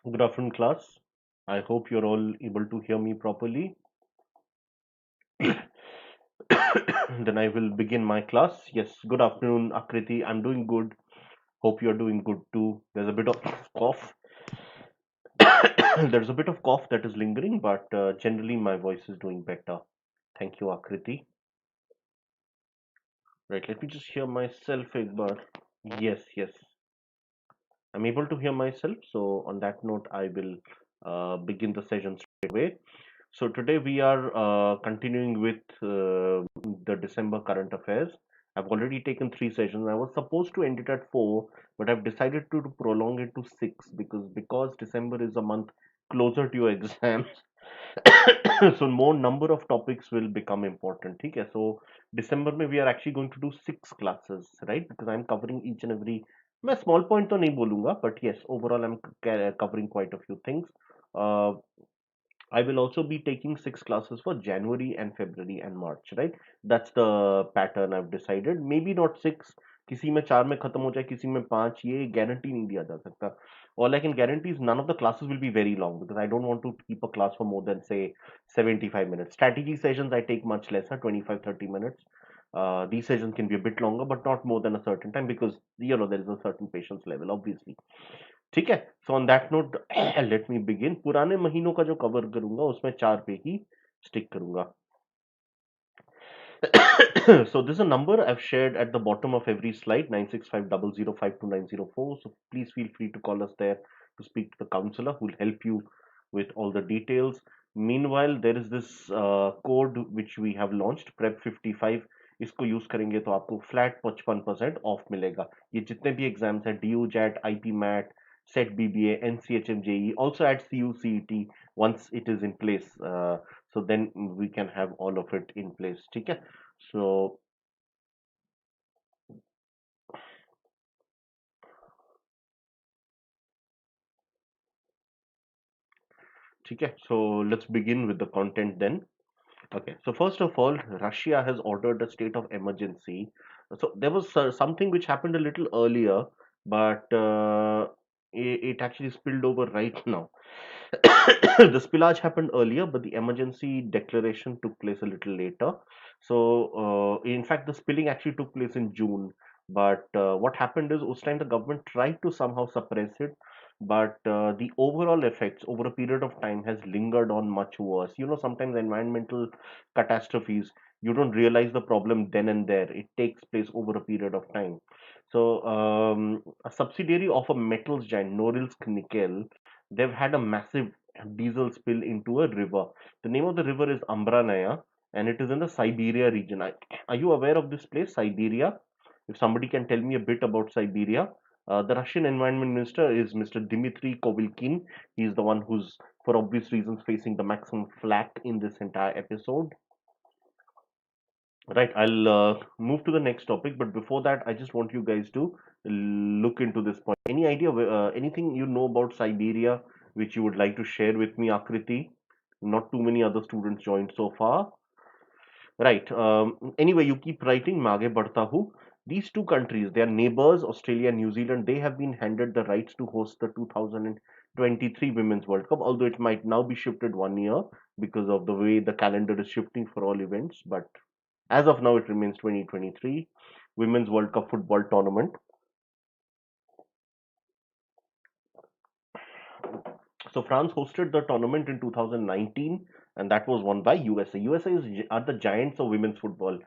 Good afternoon, class. I hope you're all able to hear me properly. Then I will begin my class. Yes, good afternoon, Akriti. I'm doing good. Hope you're doing good too. There's a bit of cough. There's a bit of cough that is lingering, but generally my voice is doing better. Thank you, Akriti. Right, let me just hear myself ekbar. Yes, yes. I'm able to hear myself. So on that note, I will begin the session straight away. So today we are continuing with the December current affairs. I've already taken three sessions. I was supposed to end it at four, but I've decided to prolong it to six because December is a month closer to your exams. So more number of topics will become important. Okay, so December में we are actually going to do six classes, right? Because I'm covering each and every. मैं small point तो नहीं बोलूँगा, but yes, overall I'm covering quite a few things. Uh, I will also be taking six classes for January and February and March, right? That's the pattern I've decided. Maybe not six. किसी में चार में खत्म हो जाए, किसी में पांच, ये guarantee नहीं दिया जा सकता. All I can guarantee is none of the classes will be very long because I don't want to keep a class for more than say 75 minutes. Strategy sessions I take much lesser, 25 30 minutes. These sessions can be a bit longer, but not more than a certain time because there is a certain patience level, obviously. ठीक है. So on that note let me begin. पुराने महीनों का जो cover करूंगा उसमें चार पे ही स्टिक करूंगा. So this is a number I've shared at the bottom of every slide, 96500529004. So please feel free to call us there to speak to the counselor who will help you with all the details. Meanwhile, there is this code which we have launched, prep 55. इसको use करेंगे तो आपको flat 55% of मिलेगा. ये जितने भी exams हैं, D U JAT, IP MAT, SET BBA, NCHM JEE, also at CUCET once it is in place. So then we can have all of it in place. ठीक है. So ठीक है. So let's begin with the content then. Okay, so first of all, Russia has ordered a state of emergency. So there was something which happened a little earlier, but it actually spilled over right now. The spillage happened earlier, but the emergency declaration took place a little later. So, in fact, the spilling actually took place in June. But what happened is, us time the government tried to somehow suppress it, but the overall effects over a period of time has lingered on much worse. Sometimes environmental catastrophes, you don't realize the problem then and there. It takes place over a period of time. So, a subsidiary of a metals giant, Norilsk Nickel, they've had a massive diesel spill into a river. The name of the river is Ambranaya, and it is in the Siberia region. Are you aware of this place, Siberia? If somebody can tell me a bit about Siberia. The Russian environment minister is Mr. Dmitry Kovilkin. He's the one who's, for obvious reasons, facing the maximum flack in this entire episode. Right, I'll move to the next topic, but before that, I just want you guys to look into this point. Any idea, anything you know about Siberia which you would like to share with me, Akriti? Not too many other students joined so far. Right. Anyway, you keep writing. Maage badhta hu. These two countries, they are neighbors, Australia and New Zealand. They have been handed the rights to host the 2023 Women's World Cup, although it might now be shifted 1 year because of the way the calendar is shifting for all events. But as of now, it remains 2023 Women's World Cup football tournament. So France hosted the tournament in 2019, and that was won by USA. Are the giants of women's football.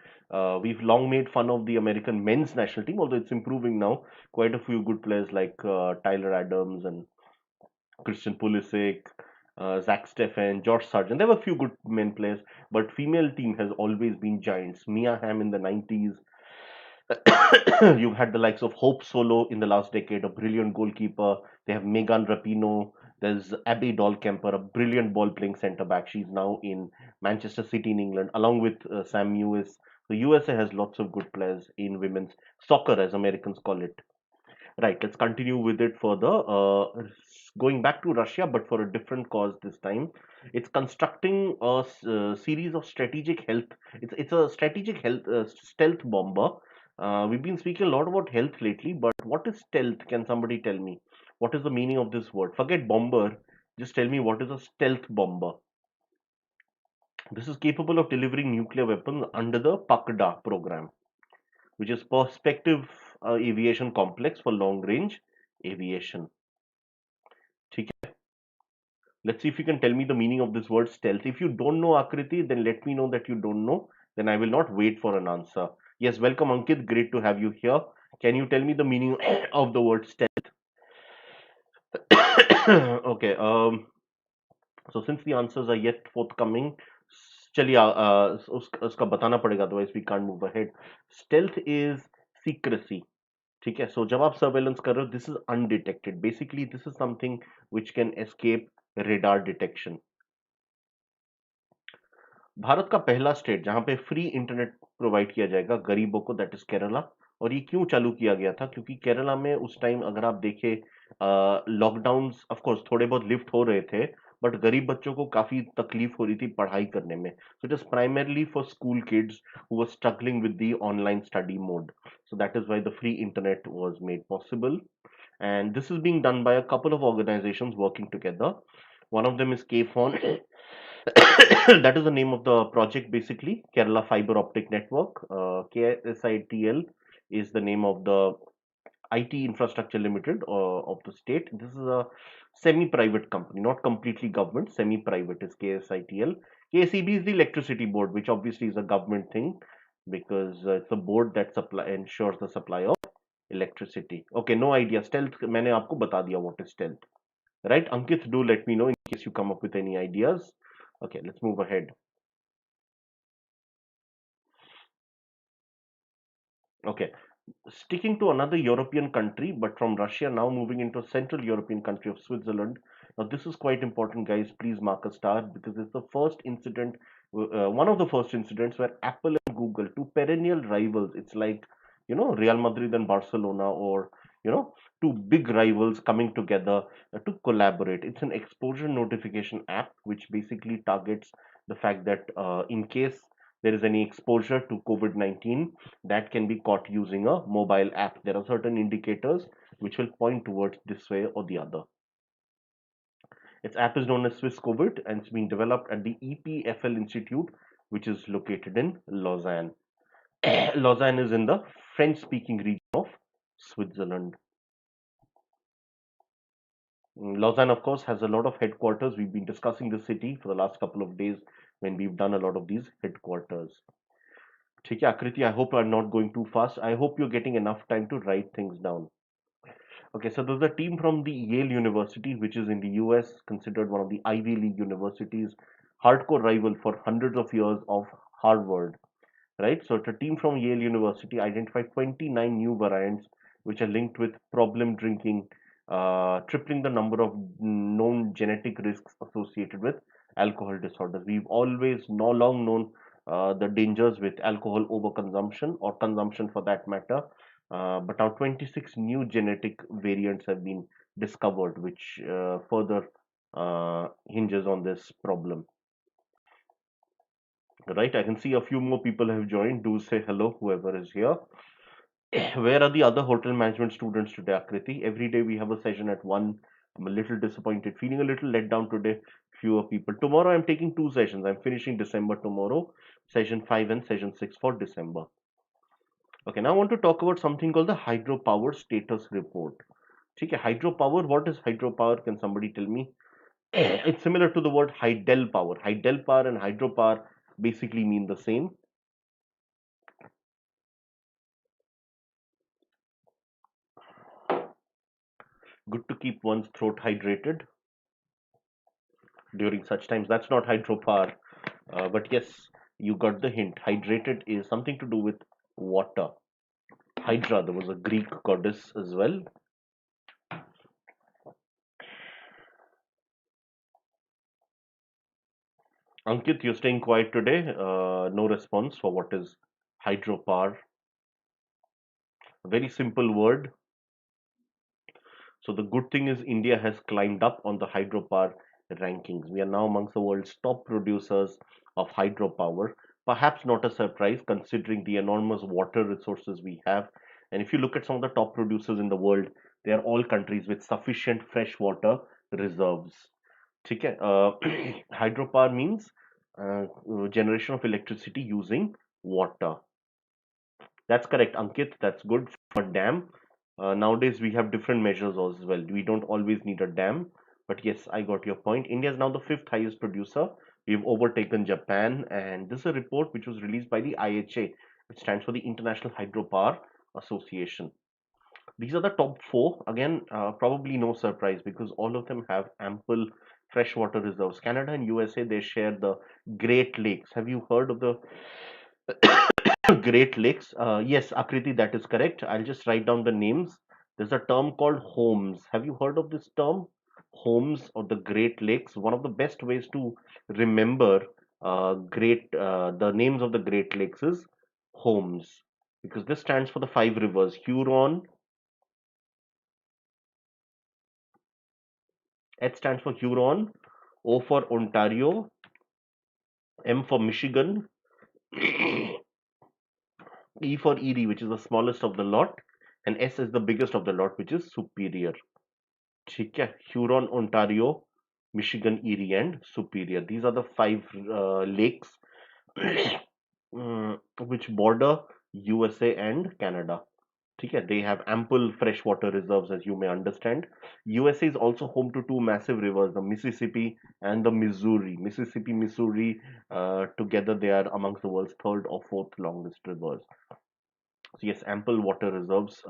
We've long made fun of the American men's national team, although it's improving now. Quite a few good players like Tyler Adams and Christian Pulisic, Zach Steffen, George Sargent. There were a few good men players, but female team has always been giants. Mia Hamm in the 90s. You've had the likes of Hope Solo in the last decade, a brilliant goalkeeper. They have Megan Rapinoe. There's Abby Dahlkemper, a brilliant ball playing centre back. She's now in Manchester City in England, along with Sam Lewis. The USA has lots of good players in women's soccer, as Americans call it. Right, let's continue with it further. Going back to Russia, but for a different cause this time. It's constructing a series of strategic health. It's a strategic health stealth bomber. We've been speaking a lot about health lately, but what is stealth? Can somebody tell me? What is the meaning of this word? Forget bomber. Just tell me what is a stealth bomber. This is capable of delivering nuclear weapons under the PACDA program, which is Perspective Aviation Complex for Long Range Aviation. ठीक है? Let's see if you can tell me the meaning of this word stealth. If you don't know Akriti, then let me know that you don't know. Then I will not wait for an answer. Yes, welcome Ankit. Great to have you here. Can you tell me the meaning of the word stealth? Okay. So since the answers are yet forthcoming, चलिए उसका बताना पड़ेगा, otherwise we can't move ahead. Stealth is secrecy. ठीक है, so जब आप surveillance कर रहे हो, this is undetected. Basically, this is something which can escape radar detection. Bharat का पहला स्टेट जहां पे फ्री इंटरनेट प्रोवाइड किया जाएगा गरीबों को, दैट इज केरला. और ये क्यों चालू किया गया था? क्योंकि केरला में उस टाइम अगर आप देखें, लॉकडाउन्स ऑफ कोर्स थोड़े बहुत लिफ्ट हो रहे थे, बट गरीब बच्चों को काफी तकलीफ हो रही थी पढ़ाई करने में. So it is primarily for school kids who were struggling with the online study mode. So that is why the free internet was made possible. And this is being done by a couple of organizations working together. One of them is KFON. That is the name of the project, basically Kerala Fiber Optic Network. KSITL is the name of the IT Infrastructure Limited of the state. This is a semi-private company, not completely government. Semi-private is KSITL. KCB is the electricity board, which obviously is a government thing, because it's a board that ensures the supply of electricity. Okay, no idea. Stealth, मैंने आपको बता दिया what is stealth. Right, Ankit, do let me know in case you come up with any ideas. Okay, let's move ahead. Okay, sticking to another European country, but from Russia, now moving into a Central European country of Switzerland. Now, this is quite important, guys. Please mark a star, because it's the first incident, one of the first incidents where Apple and Google, two perennial rivals, it's like, Real Madrid and Barcelona, or, two big rivals coming together to collaborate. It's an exposure notification app, which basically targets the fact that in case there is any exposure to COVID-19, that can be caught using a mobile app. There are certain indicators which will point towards this way or the other. Its app is known as Swiss COVID, and it's being developed at the EPFL Institute, which is located in Lausanne. Lausanne is in the French-speaking region of Switzerland. Lausanne, of course, has a lot of headquarters. We've been discussing the city for the last couple of days when we've done a lot of these headquarters. ठीक है, Akriti, I hope I'm not going too fast. I hope you're getting enough time to write things down. Okay, so there's a team from the Yale University, which is in the US, considered one of the Ivy League universities, hardcore rival for hundreds of years of Harvard, right? So the team from Yale University identified 29 new variants which are linked with problem drinking, tripling the number of known genetic risks associated with alcohol disorders. We've always long known the dangers with alcohol overconsumption, or consumption for that matter. But now 26 new genetic variants have been discovered, which further hinges on this problem. Right, I can see a few more people have joined. Do say hello, whoever is here. Where are the other hotel management students today, Akriti? Every day we have a session at 1. I'm a little disappointed, feeling a little let down today. Fewer people. Tomorrow I'm taking 2 sessions. I'm finishing December tomorrow, session 5 and session 6 for December. Okay, now I want to talk about something called the hydropower status report. Okay, hydropower, what is hydropower? Can somebody tell me? It's similar to the word Hydel power and hydropower basically mean the same. Good to keep one's throat hydrated during such times. That's not hydropower, but yes, you got the hint. Hydrated is something to do with water. Hydra, there was a Greek goddess as well. Ankit, you're staying quiet today. No response for what is hydropower. A very simple word. So the good thing is India has climbed up on the hydropower rankings. We are now amongst the world's top producers of hydropower. Perhaps not a surprise considering the enormous water resources we have. And if you look at some of the top producers in the world, They are all countries with sufficient fresh water reserves. ठीक है? Hydropower means generation of electricity using water. That's correct, Ankit. That's good for dam. Nowadays, we have different measures as well. We don't always need a dam. But yes, I got your point. India is now the fifth highest producer. We've overtaken Japan. And this is a report which was released by the IHA, which stands for the International Hydropower Association. These are the top four. Again, probably no surprise because all of them have ample freshwater reserves. Canada and USA, they share the Great Lakes. Have you heard of the Great Lakes? Yes, Akriti, that is correct. I'll just write down the names. There's a term called homes. Have you heard of this term? Homes of the Great Lakes. One of the best ways to remember the names of the Great Lakes is homes, because this stands for the five rivers: Huron. H stands for Huron, O for Ontario, M for Michigan, E for Erie, which is the smallest of the lot, and S is the biggest of the lot, which is Superior. ठीक है, Huron, Ontario, Michigan, Erie, and Superior. These are the five lakes which border USA and Canada. ठीक है, they have ample freshwater reserves, as you may understand. USA is also home to two massive rivers, the Mississippi and the Missouri. Mississippi, Missouri, together they are amongst the world's third or fourth longest rivers. So yes, ample water reserves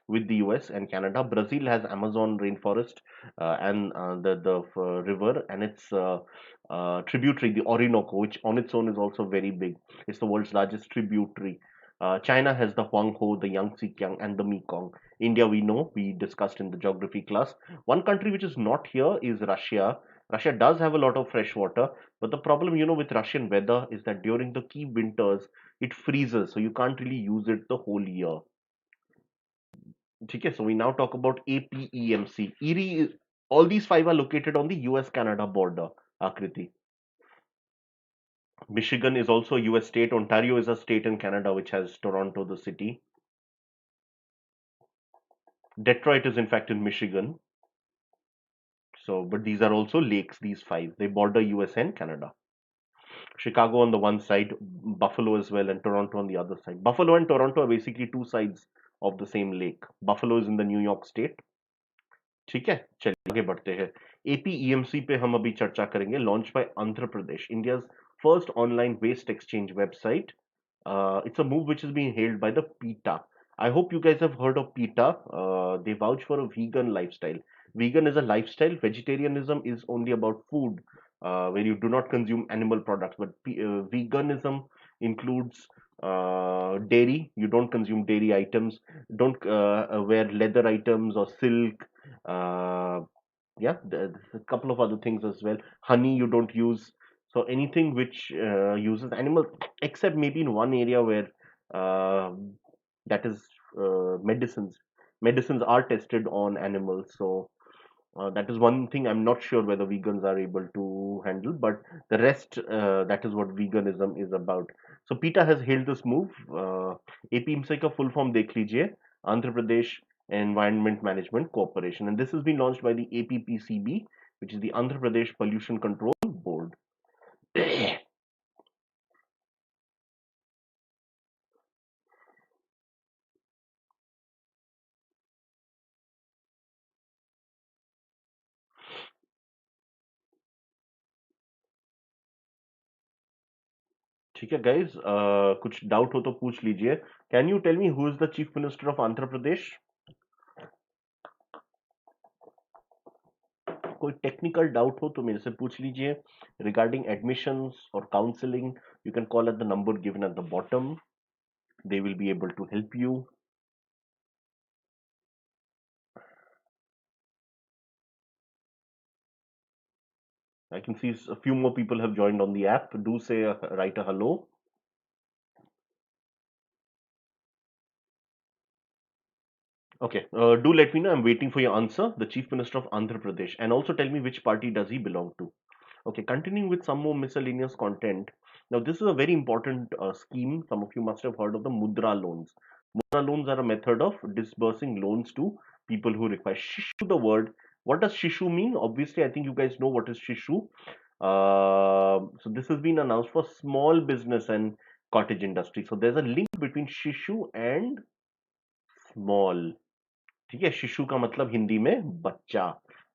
with the US and Canada. Brazil has Amazon rainforest and the river and its tributary, the Orinoco, which on its own is also very big. It's the world's largest tributary. China has the Huanghe, the Yangtze Kiang, and the Mekong. India, we know, we discussed in the geography class. One country which is not here is Russia. Russia does have a lot of fresh water, but the problem, with Russian weather is that during the key winters, it freezes, so you can't really use it the whole year. Okay, so we now talk about APEMC. Erie, all these five are located on the US-Canada border, Akriti. Michigan is also a US state. Ontario is a state in Canada which has Toronto, the city. Detroit is in fact in Michigan. So, but these are also lakes, these five. They border US and Canada. Chicago on the one side, Buffalo as well, and Toronto on the other side. Buffalo and Toronto are basically two sides of the same lake. Buffalo is in the New York state. ठीक है, चलिए आगे बढ़ते हैं. APEMC पे हम अभी चर्चा करेंगे. Launched by Andhra Pradesh, India's first online waste exchange website. It's a move which is being hailed by the PETA. I hope you guys have heard of PETA. They vouch for a vegan lifestyle. Vegan is a lifestyle. Vegetarianism is only about food, where you do not consume animal products. But veganism includes dairy. You don't consume dairy items. Don't wear leather items or silk. Uh, yeah, there's a couple of other things as well. Honey you don't use. So anything which uses animal, except maybe in one area where uh, that is medicines. Medicines are tested on animals, so that is one thing I'm not sure whether vegans are able to handle, but the rest, that is what veganism is about. So PETA has hailed this move. APIMSI का full form देख लीजिए, Andhra Pradesh Environment Management Corporation, and this has been launched by the APPCB, which is the Andhra Pradesh Pollution Control Board. ठीक है guys, कुछ doubt हो तो पूछ लीजिए. Can you tell me who is the Chief Minister of Andhra Pradesh? कोई technical doubt हो तो मेरे से पूछ लीजिए. Regarding admissions or counseling, you can call at the number given at the bottom. They will be able to help you. I can see a few more people have joined on the app. Do say write a hello. Okay, do let me know. I'm waiting for your answer. The Chief Minister of Andhra Pradesh, and also tell me which party does he belong to. Okay, continuing with some more miscellaneous content. Now, this is a very important scheme. Some of you must have heard of the Mudra loans. Mudra loans are a method of disbursing loans to people who require Shishu. The word, what does Shishu mean? Obviously, I think you guys know what is Shishu. So this has been announced for small business and cottage industry. So there's a link between Shishu and small. ठीक है, शिशु का मतलब हिंदी में बच्चा,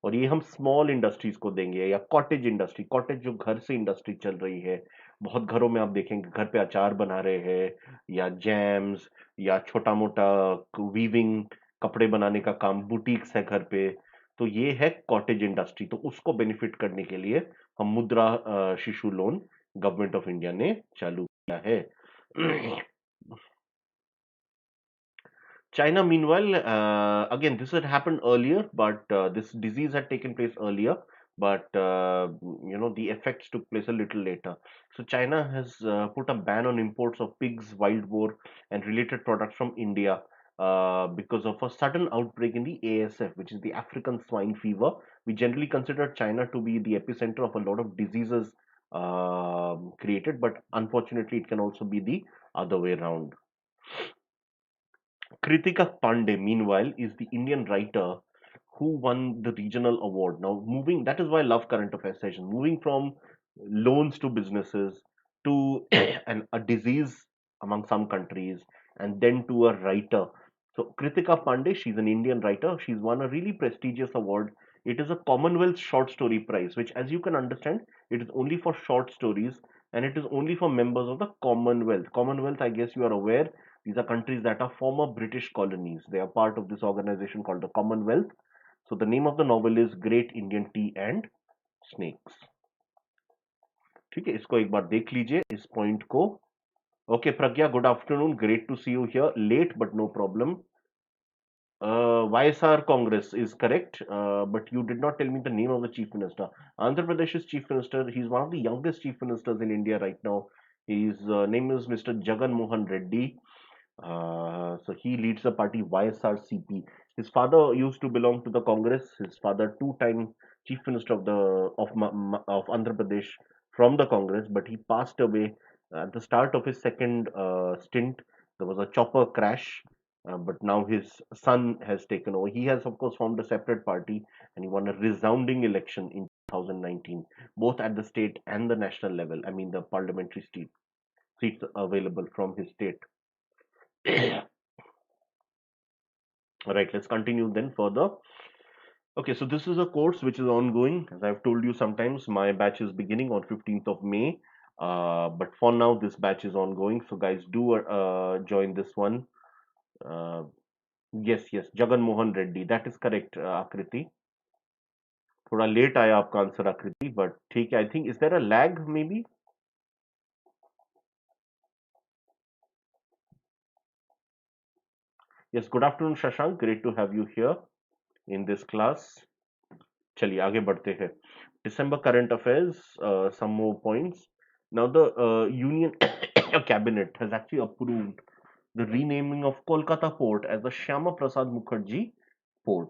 और ये हम स्मॉल इंडस्ट्रीज को देंगे, या कॉटेज इंडस्ट्री, कॉटेज जो घर से इंडस्ट्री चल रही है। बहुत घरों में आप देखेंगे घर पे अचार बना रहे हैं, या जैम्स, या छोटा मोटा वीविंग, कपड़े बनाने का काम, बुटीक्स है घर पे। तो ये है कॉटेज इंडस्ट्री, तो उसको बेनिफिट करने के लिए हम मुद्रा शिशु लोन गवर्नमेंट ऑफ इंडिया ने चालू किया है। China, meanwhile, again, this had happened earlier, but this disease had taken place earlier, but the effects took place a little later. So China has put a ban on imports of pigs, wild boar, and related products from India because of a sudden outbreak in the ASF, which is the African swine fever. We generally consider China to be the epicenter of a lot of diseases created, but unfortunately, it can also be the other way around. Kritika Pandey, meanwhile, is the Indian writer who won the regional award. Now, that is why I love current affairs session. Moving from loans to businesses to a disease among some countries, and then to a writer. So, Kritika Pandey, she's an Indian writer. She's won a really prestigious award. It is a Commonwealth Short Story Prize, which, as you can understand, it is only for short stories, and it is only for members of the Commonwealth. Commonwealth, I guess you are aware, these are countries that are former British colonies. They are part of this organization called the Commonwealth. So the name of the novel is Great Indian Tea and Snakes. ठीक है, इसको एक बार देख लीजिए इस point को. Okay, Pragya, good afternoon. Great to see you here. Late, but no problem. YSR Congress is correct, but you did not tell me the name of the Chief Minister. Andhra Pradesh's Chief Minister, he's one of the youngest Chief Ministers in India right now. His name is Mr. Jagan Mohan Reddy. So he leads the party YSRCP. His father used to belong to the Congress. His father, two-time Chief Minister of Andhra Pradesh from the Congress, but he passed away at the start of his second stint. There was a chopper crash, but now his son has taken over. He has, of course, formed a separate party, and he won a resounding election in 2019, both at the state and the national level. I mean, the parliamentary seats available from his state. Right, let's continue then further. Okay, so this is a course which is ongoing. As I've told you sometimes, my batch is beginning on 15th of May. But for now, this batch is ongoing. So guys, do join this one. Yes, Jagan Mohan Reddy. That is correct, Akriti. थोड़ा late आया आपका answer आकृति, but ठीक है. I think, is there a lag maybe? Yes, good afternoon Shashank, great to have you here in this class. चलिए आगे बढ़ते हैं. December current affairs, some more points. Now the Union Cabinet has actually approved the renaming of Kolkata Port as the Shyama Prasad Mukherjee Port.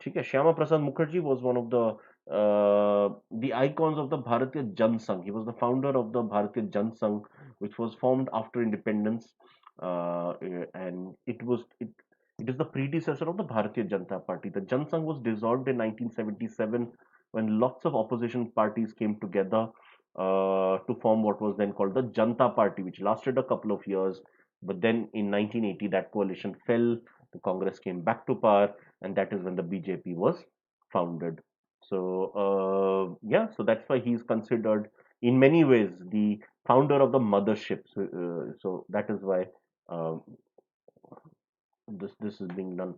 ठीक है, Shyama Prasad Mukherjee was one of the icons of the Bharatiya Jan Sangh. He was the founder of the Bharatiya Jan Sangh, which was formed after independence, and it is the predecessor of the Bharatiya Janata Party. The Jan Sangh was dissolved in 1977 when lots of opposition parties came together to form what was then called the Janata Party, which lasted a couple of years. But then in 1980, that coalition fell. The Congress came back to power, and that is when the BJP was founded. So so that's why he's considered in many ways the founder of the mothership. So that is why uh, this is being done.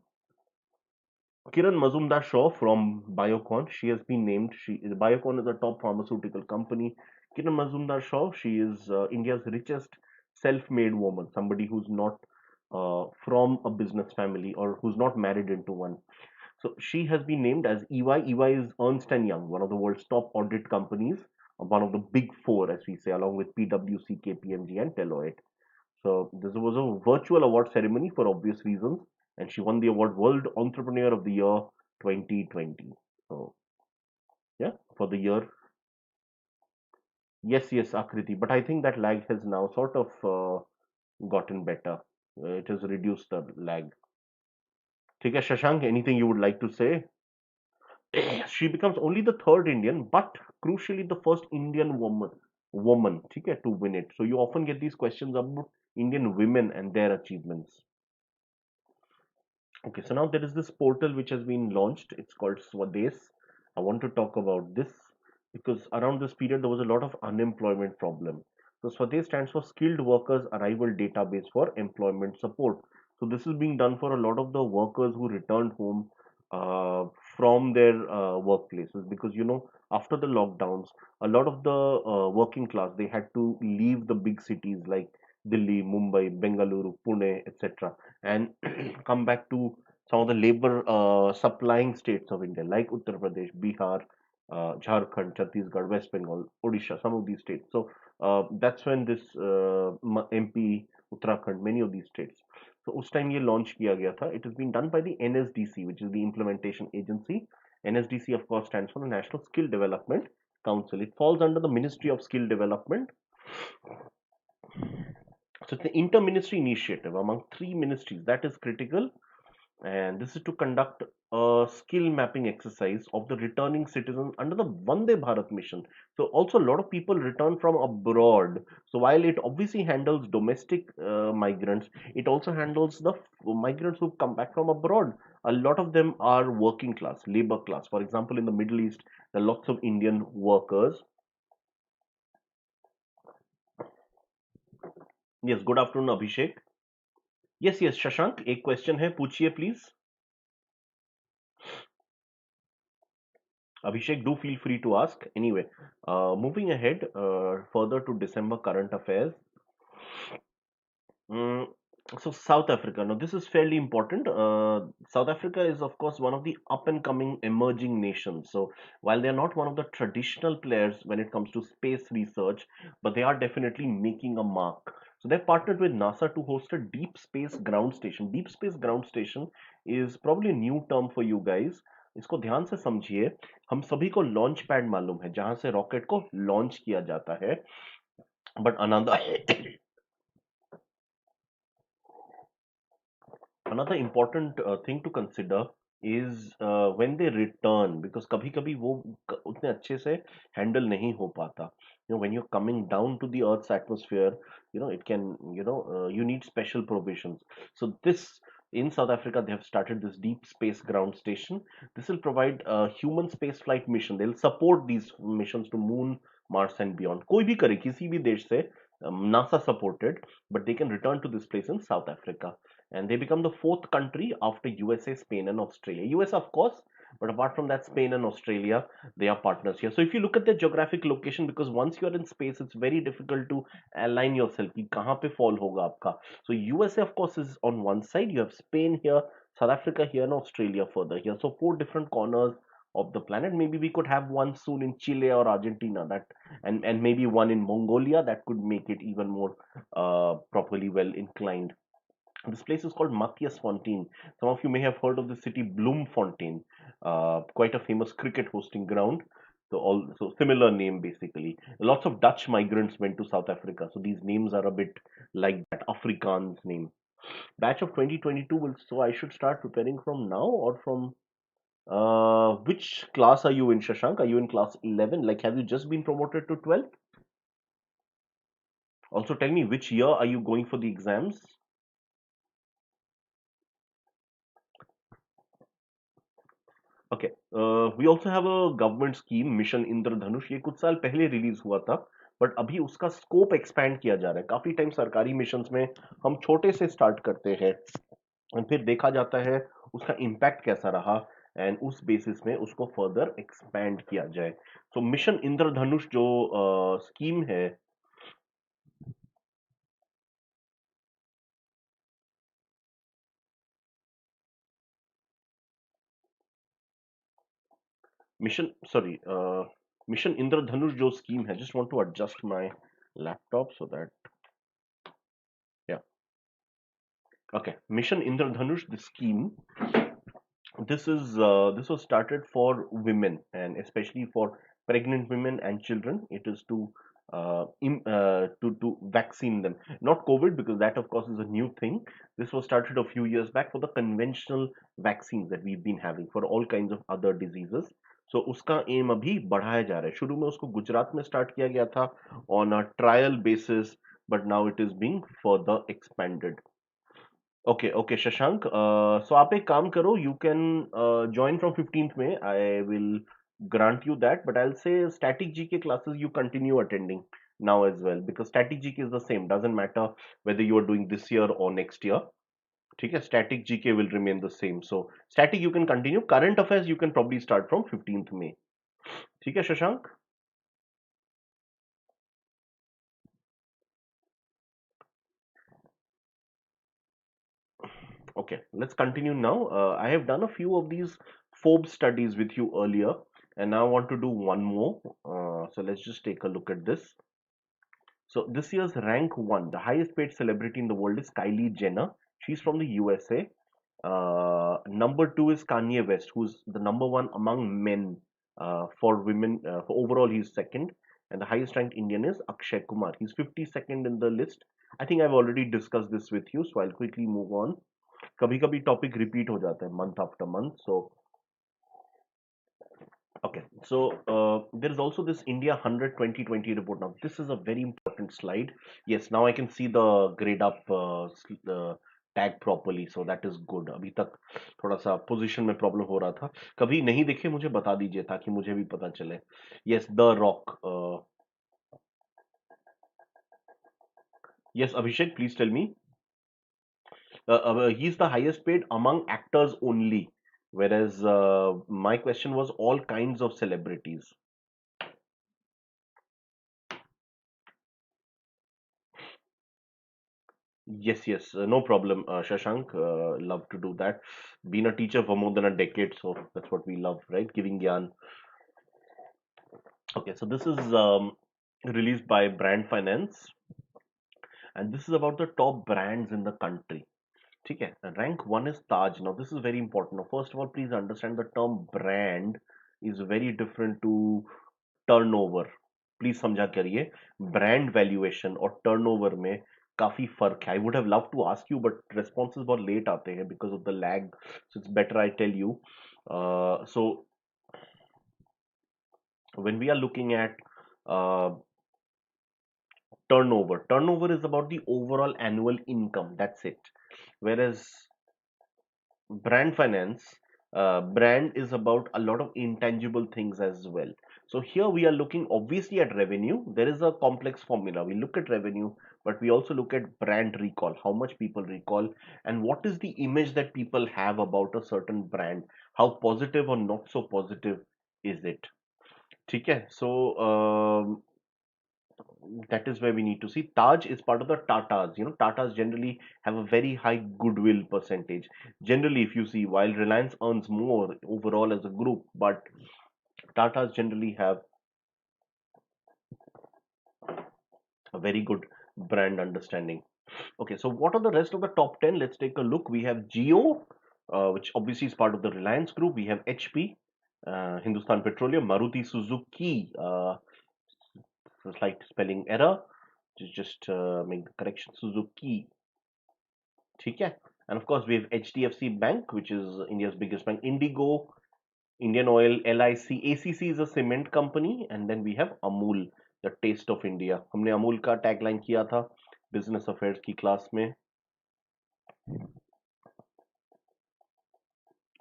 Kiran Mazumdar Shaw from Biocon, she has been named. Biocon is a top pharmaceutical company. Kiran Mazumdar Shaw, she is India's richest self-made woman, somebody who's not from a business family or who's not married into one. So she has been named as EY. EY is Ernst and Young, one of the world's top audit companies, one of the big four, as we say, along with PwC, KPMG, and Deloitte. So this was a virtual award ceremony for obvious reasons, and she won the award World Entrepreneur of the Year 2020. So yeah, for the year. Yes, Akriti. But I think that lag has now sort of gotten better. It has reduced the lag. ठीक है Shashank, anything you would like to say? She becomes only the third Indian, but crucially the first Indian woman, ठीक है, to win it. So you often get these questions about Indian women and their achievements. Okay, so now there is this portal which has been launched. It's called Swades. I want to talk about this because around this period there was a lot of unemployment problem. So Swades stands for Skilled Workers Arrival Database for Employment Support. So this is being done for a lot of the workers who returned home uh, from their workplaces, because after the lockdowns, a lot of the working class, they had to leave the big cities like Delhi, Mumbai, Bengaluru, Pune, etc., and come back to some of the labor supplying states of India, like Uttar Pradesh, Bihar, Jharkhand, Chhattisgarh, West Bengal, Odisha, some of these states. So that's when this MP, Uttarakhand, many of these states. So उस time ये launch किया गया था. It has been done by the NSDC, which is the implementation agency. NSDC, of course, stands for the National Skill Development Council. It falls under the Ministry of Skill Development. So it's an inter-ministry initiative among three ministries. That is critical, and this is to conduct a skill mapping exercise of the returning citizens under the Vande Bharat mission. So also a lot of people return from abroad. So while it obviously handles domestic migrants, it also handles the migrants who come back from abroad. A lot of them are working class, labor class. For example, in the Middle East, there are lots of Indian workers. Yes, good afternoon, Abhishek. Yes, yes, Shashank, एक question है, पूछिए please. Abhishek, do feel free to ask. Anyway, moving ahead further to December current affairs. Mm, so South Africa. Now this is fairly important. South Africa is of course one of the up and coming emerging nations. So while they are not one of the traditional players when it comes to space research, but they are definitely making a mark. So they've partnered with NASA to host a deep space ground station. Deep space ground station is probably a new term for you guys. इसको ध्यान से समझिए. हम सभी को launch pad मालूम है जहां से रॉकेट को लॉन्च किया जाता है. But another important thing to consider is when they return, because कभी कभी वो उतने अच्छे से handle नहीं हो पाता. When you're coming down to the Earth's atmosphere, it can, you need special provisions. So this, in South Africa, they have started this deep space ground station. This will provide a human space flight mission. They'll support these missions to Moon, Mars, and beyond. कोई भी करे, किसी भी देश से, NASA supported, but they can return to this place in South Africa, and they become the fourth country after USA, Spain, and Australia. US, of course, but apart from that, Spain and Australia, they are partners here. So if you look at the geographic location, because once you're in space, it's very difficult to align yourself कि कहाँ पे fall होगा आपका. So USA, of course, is on one side. You have Spain here, South Africa here, and Australia further here. So four different corners of the planet. Maybe we could have one soon in Chile or Argentina, that and maybe one in Mongolia. That could make it even more properly well inclined. This place is called Matthiasfontein. Some of you may have heard of the city Bloemfontein, quite a famous cricket hosting ground. So similar name basically. Lots of Dutch migrants went to South Africa, so these names are a bit like that Afrikaans name. Batch of 2022 will. So I should start preparing from now or from which class are you in, Shashank? Are you in class 11? Like, have you just been promoted to 12th? Also, tell me which year are you going for the exams? Okay, we also have a government scheme mission Indradhanush. ये कुछ साल पहले release हुआ था, but अभी उसका scope expand किया जा रहा है. काफी टाइम सरकारी मिशंस में हम छोटे से स्टार्ट करते हैं और फिर देखा जाता है उसका इम्पैक्ट कैसा रहा, एंड उस बेसिस में उसको फर्दर एक्सपैंड किया जाए. सो मिशन इंद्रधनुष जो स्कीम है, मिशन सॉरी मिशन इंद्रधनुष जो स्कीम है, just want to adjust my laptop so that, yeah, okay, Mission Indradhanush, the scheme. This was started for women and especially for pregnant women and children. It is to to vaccine them. Not COVID, because that of course is a new thing. This was started a few years back for the conventional vaccines that we've been having for all kinds of other diseases. So उसका M अभी बढ़ाया जा रहा है. शुरू में उसको गुजरात में स्टार्ट किया गया था on a trial basis, but now it is being further expanded. Okay, okay, Shashank. So आप एक काम करो, you can join from 15th May. I will grant you that, but I'll say static GK classes you continue attending now as well, because static GK is the same. Doesn't matter whether you are doing this year or next year. ठीक है, static GK will remain the same. So static you can continue. Current affairs you can probably start from 15th May. ठीक है, Shashank? Okay, let's continue now. I have done a few of these phobe studies with you earlier, and now I want to do one more. So let's just take a look at this. So this year's rank one, the highest paid celebrity in the world is Kylie Jenner. She's from the USA. Number two is Kanye West, who's the number one among men. For women, for overall, he's second. And the highest ranked Indian is Akshay Kumar. He's 52nd in the list. I think I've already discussed this with you, so I'll quickly move on. कभी कभी topic repeat हो जाता है month after month. So okay, so there is also this India 100 2020 report. Now this is a very important slide. Yes, now I can see the grade up tag properly, so that is good. अभी तक थोड़ा सा position में problem हो रहा था. कभी नहीं देखे मुझे बता दीजिए ताकि मुझे भी पता चले. Yes, The Rock. Yes, Abhishek, please tell me. He's the highest paid among actors only, whereas my question was all kinds of celebrities. Yes, yes, no problem, Shashank. Love to do that. Been a teacher for more than a decade, so that's what we love, right? Giving gyan. Okay, so this is released by Brand Finance, and this is about the top brands in the country. ठीक है, rank one is Taj. Now this is very important. Now first of all, please understand the term brand is very different to turnover. Please समझा करिए, brand valuation और turnover में काफी फर्क है. I would have love to ask you, but responses बहुत late आते हैं because of the lag. So it's better I tell you. So when we are looking at turnover is about the overall annual income, that's it. Whereas brand finance, brand is about a lot of intangible things as well. So here we are looking obviously at revenue. There is a complex formula. We look at revenue, but we also look at brand recall, how much people recall, and what is the image that people have about a certain brand, how positive or not so positive is it. ठीक है. So that is where we need to see. Taj is part of the Tatas. You know, Tatas generally have a very high goodwill percentage. Generally, if you see, while Reliance earns more overall as a group, but Tatas generally have a very good brand understanding. Okay, so what are the rest of the top 10? Let's take a look. We have Geo, which obviously is part of the Reliance group. We have HP, Hindustan Petroleum, Maruti Suzuki, slight spelling error. Just make the correction. Suzuki. ठीक है. And of course, we have HDFC Bank, which is India's biggest bank. Indigo, Indian Oil, LIC, ACC is a cement company, and then we have Amul, the taste of India. हमने अमूल का tagline किया था business affairs की class में.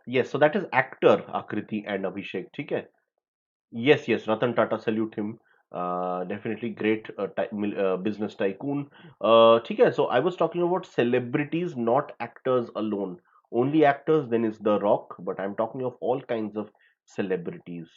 Yes, so that is actor Akriti and Abhishek. ठीक है. Yes, yes, Ratan Tata, salute him. Definitely great business tycoon. ठीक है. So I was talking about celebrities, not actors alone. Only actors, then is The Rock, but I'm talking of all kinds of celebrities.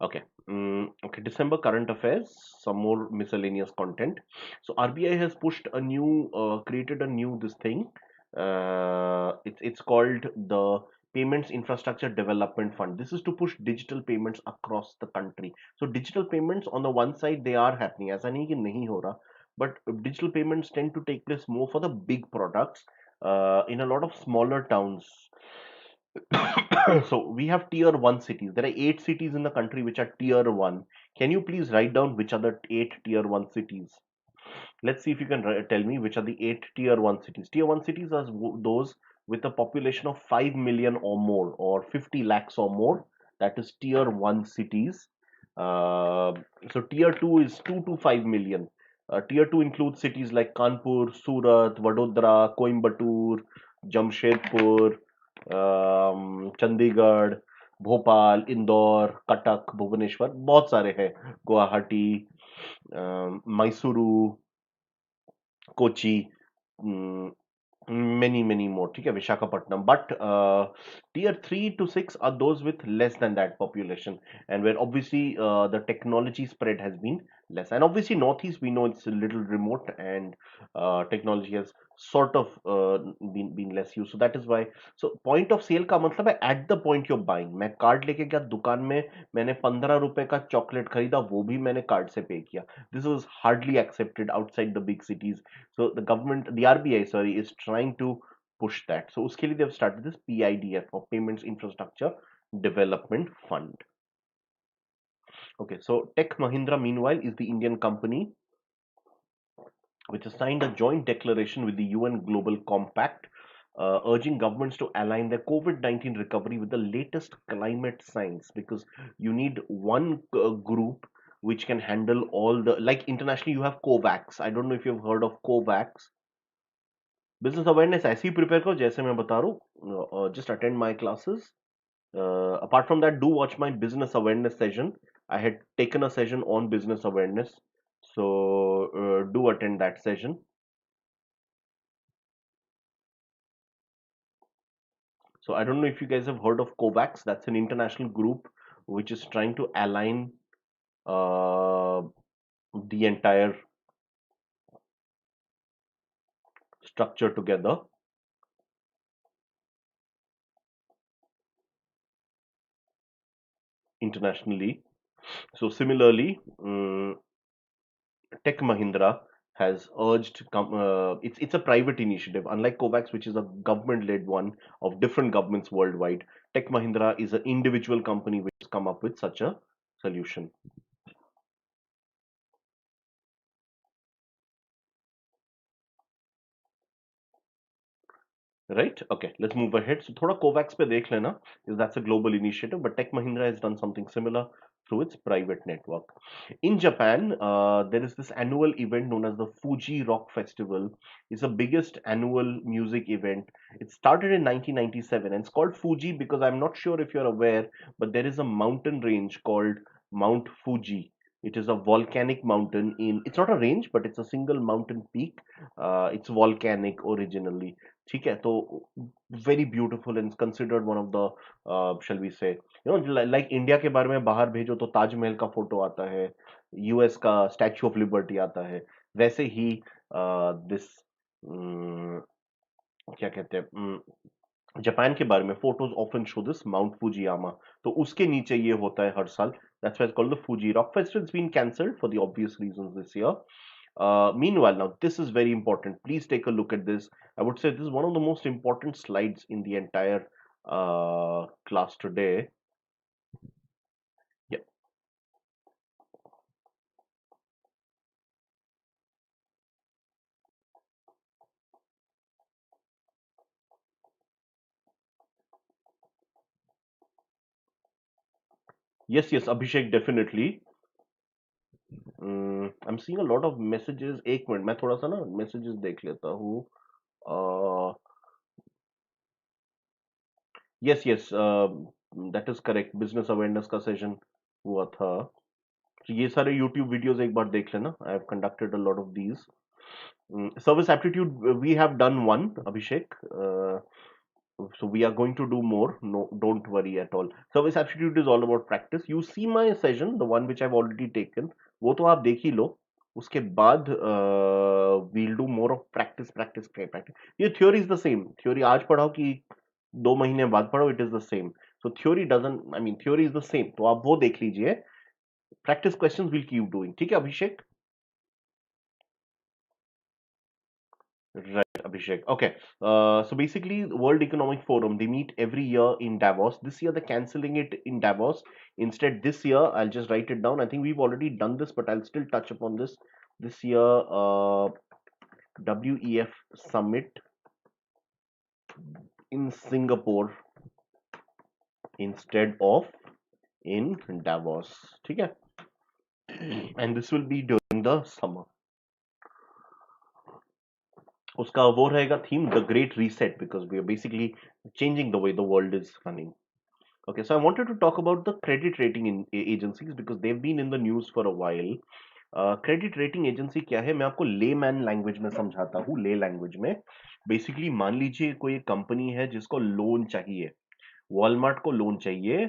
Okay. Okay. December current affairs. Some more miscellaneous content. So RBI has pushed a new, created a new this thing. It's called the Payments Infrastructure Development Fund. This is to push digital payments across the country. So digital payments on the one side they are happening. ऐसा नहीं कि नहीं हो रहा, but digital payments tend to take place more for the big products. In a lot of smaller towns, So we have tier 1 cities. There are 8 cities in the country which are tier 1. Can you please write down which are the 8 tier 1 cities? Let's see if you can tell me which are the 8 tier 1 cities. Tier 1 cities are those with a population of 5 million or more, or 50 lakhs or more. That is tier 1 cities. Uh, so tier 2 is 2 to 5 million. Tier 2 includes cities like Kanpur, Surat, Vadodara, Coimbatore, Jamshedpur, Chandigarh, Bhopal, Indore, Cuttack, Bhubaneswar, बहुत सारे हैं, Guwahati, Mysuru, Kochi, many more. ठीक है, Visakhapatnam. But tier 3 to 6 are those with less than that population, and where obviously the technology spread has been less. And obviously Northeast, we know it's a little remote, and technology has sort of been less used. So that is why. So point of sale का मतलब है at the point you're buying. मैं card लेके गया दुकान में, मैंने 15 रुपए का चॉकलेट खरीदा, वो भी मैंने कार्ड से पे किया. This was hardly accepted outside the big cities. So the government, the RBI, sorry, is trying to push that. So uske liye they've started this PIDF, or Payments Infrastructure Development Fund. Okay, so Tech Mahindra meanwhile is the Indian company which has signed a joint declaration with the UN Global Compact, urging governments to align their COVID-19 recovery with the latest climate science, because you need one group which can handle all the, like internationally you have COVAX. I don't know if you've heard of COVAX. Business awareness ऐसे ही prepare करो जैसे मैं बता रहा हूँ. Just attend my classes. Apart from that, do watch my business awareness session. I had taken a session on business awareness, so do attend that session. So I don't know if you guys have heard of COVAX. That's an international group which is trying to align uh, the entire structure together internationally. So similarly, Tech Mahindra has urged, it's a private initiative, unlike COVAX, which is a government-led one of different governments worldwide. Tech Mahindra is an individual company which has come up with such a solution. Right? Okay, let's move ahead. So thoda COVAX pe dekh lena, because that's a global initiative, but Tech Mahindra has done something similar through its private network. In Japan, there is this annual event known as the Fuji Rock Festival. It's the biggest annual music event. It started in 1997, and it's called Fuji because I'm not sure if you're aware, but there is a mountain range called Mount Fuji. It is a volcanic mountain in, it's not a range, but it's a single mountain peak. It's volcanic originally. ठीक है, तो very beautiful and considered one of the, shall we say, you know, like India के बारे में बाहर भेजो तो ताजमहल का फोटो आता है, यूएस का स्टैच्यू ऑफ लिबर्टी आता है, वैसे ही दिस क्या कहते हैं, जापान के बारे में photos often show this Mount Fujiyama. तो उसके नीचे ये होता है हर साल. That's why it's called the Fuji Rock festival. It's been cancelled for the obvious reasons this year. Meanwhile, now this is very important. Please take a look at this. I would say this is one of the most important slides in the entire class today. Yeah. Yes, yes, Abhishek, definitely. I'm seeing a lot of messages. एक minute, मैं थोड़ा सा ना messages देख लेता हूँ. uh, yes, yes, that is correct. Business awareness का session हुआ था. तो ये सारे YouTube videos एक बार देख लेना. I have conducted a lot of these. Service aptitude, we have done one, Abhishek. So we are going to do more. No, don't worry at all. Service aptitude is all about practice. You see my session, the one which I've already taken. वो तो आप देख ही लो. उसके बाद we'll do more of practice, practice, practice. ये theory is the same. Theory आज पढ़ाओ कि 2 महीने बाद पढ़ो, it is the same. So theory doesn't, I mean theory is the same. तो आप वो देख लीजिए. Practice questions we'll keep doing. ठीक है अभिषेक? Right, Abhishek. Okay. So basically, the World Economic Forum, they meet every year in Davos. This year, they're canceling it in Davos. Instead, this year, I'll just write it down. I think we've already done this, but I'll still touch upon this. This year, WEF Summit in Singapore instead of in Davos. Okay. And this will be during the summer. उसका वो रहेगा theme the great reset because we are basically changing the way the world is running. Okay, so I wanted to talk about the credit rating in agencies because they've been in the news for a while. Credit rating agency क्या है, मैं आपको ले man language में समझाता हूँ. ले language में बेसिकली मान लीजिए कोई एक कंपनी है जिसको लोन चाहिए, वॉलमार्ट को लोन चाहिए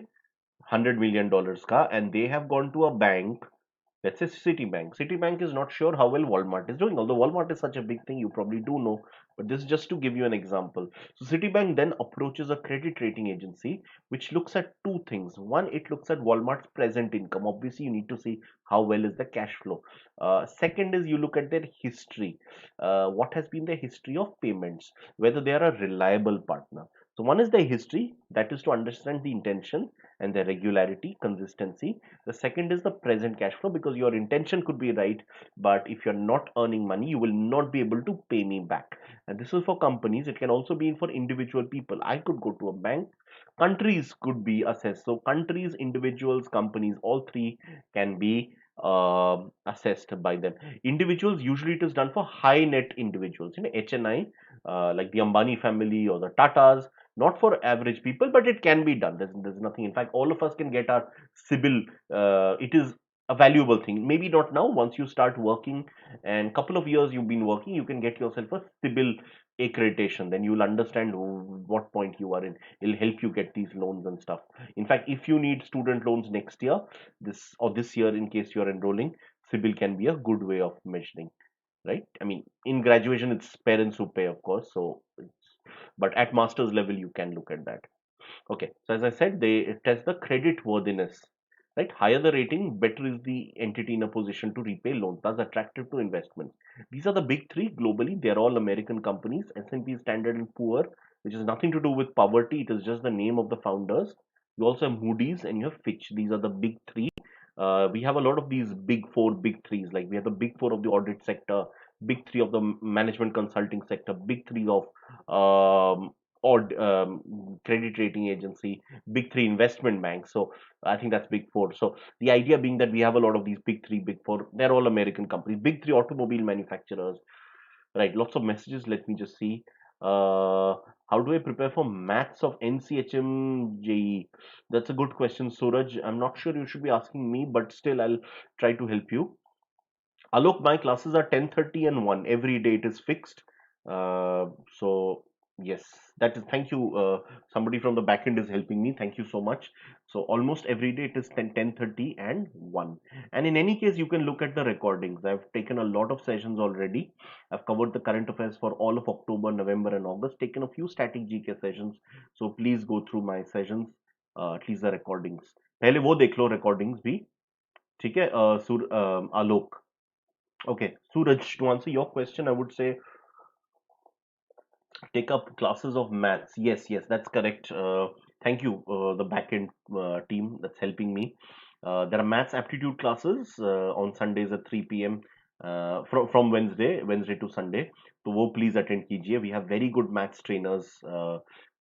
$100 million का, and they have gone to a bank. Let's say Citibank. Citibank is not sure how well Walmart is doing, although Walmart is such a big thing, you probably do know. But this is just to give you an example. So Citibank then approaches a credit rating agency, which looks at two things. One, it looks at Walmart's present income. Obviously, you need to see how well is the cash flow. Second is you look at their history. What has been their history of payments? Whether they are a reliable partner. So one is the history, that is to understand the intention and the regularity, consistency. The second is the present cash flow because your intention could be right, but if you're not earning money, you will not be able to pay me back. And this is for companies. It can also be for individual people. I could go to a bank. Countries could be assessed. So countries, individuals, companies, all three can be assessed by them. Individuals, usually it is done for high net individuals, HNI, like the Ambani family or the Tatas, not for average people, but it can be done. There's nothing. In fact, all of us can get our CIBIL. It is a valuable thing. Maybe not now. Once you start working and couple of years you've been working, you can get yourself a CIBIL accreditation. Then you'll understand what point you are in. It'll help you get these loans and stuff. In fact, if you need student loans next year, this year, in case you're enrolling, CIBIL can be a good way of measuring, right? I mean, in graduation, it's parents who pay, of course. So, but at master's level, you can look at that. Okay, so as I said, they test the credit worthiness, right? Higher the rating, better is the entity in a position to repay loans, thus attractive to investments. These are the big three globally. They are all American companies. S&P Standard and Poor, which has nothing to do with poverty. It is just the name of the founders. You also have Moody's and you have Fitch. These are the big three. We have a lot of these big four, big threes. Like we have the big four of the audit sector, big three of the management consulting sector, big three of or credit rating agency, big three investment banks. So I think that's big four. So the idea being that we have a lot of these big three, big four. They're all American companies. Big three automobile manufacturers. Right. Lots of messages. Let me just see. How do I prepare for maths of NCHM JE? That's a good question, Suraj. I'm not sure you should be asking me, but still I'll try to help you. Alok, my classes are 10:30 and 1. Every day it is fixed. So yes, that is, thank you. Somebody from the back end is helping me. Thank you so much. So almost every day it is 10:30 and 1. And in any case, you can look at the recordings. I've taken a lot of sessions already. I've covered the current affairs for all of October, November, and August. Taken a few static GK sessions. So please go through my sessions. At least the recordings. पहले वो देख लो recordings भी. ठीक है, आलोक. Okay, Suraj, to answer your question, I would say take up classes of maths. Yes, yes, that's correct. Thank you, the backend team that's helping me. There are maths aptitude classes on Sundays at 3 p.m. From Wednesday to Sunday. तो वो please attend कीजिए. We have very good maths trainers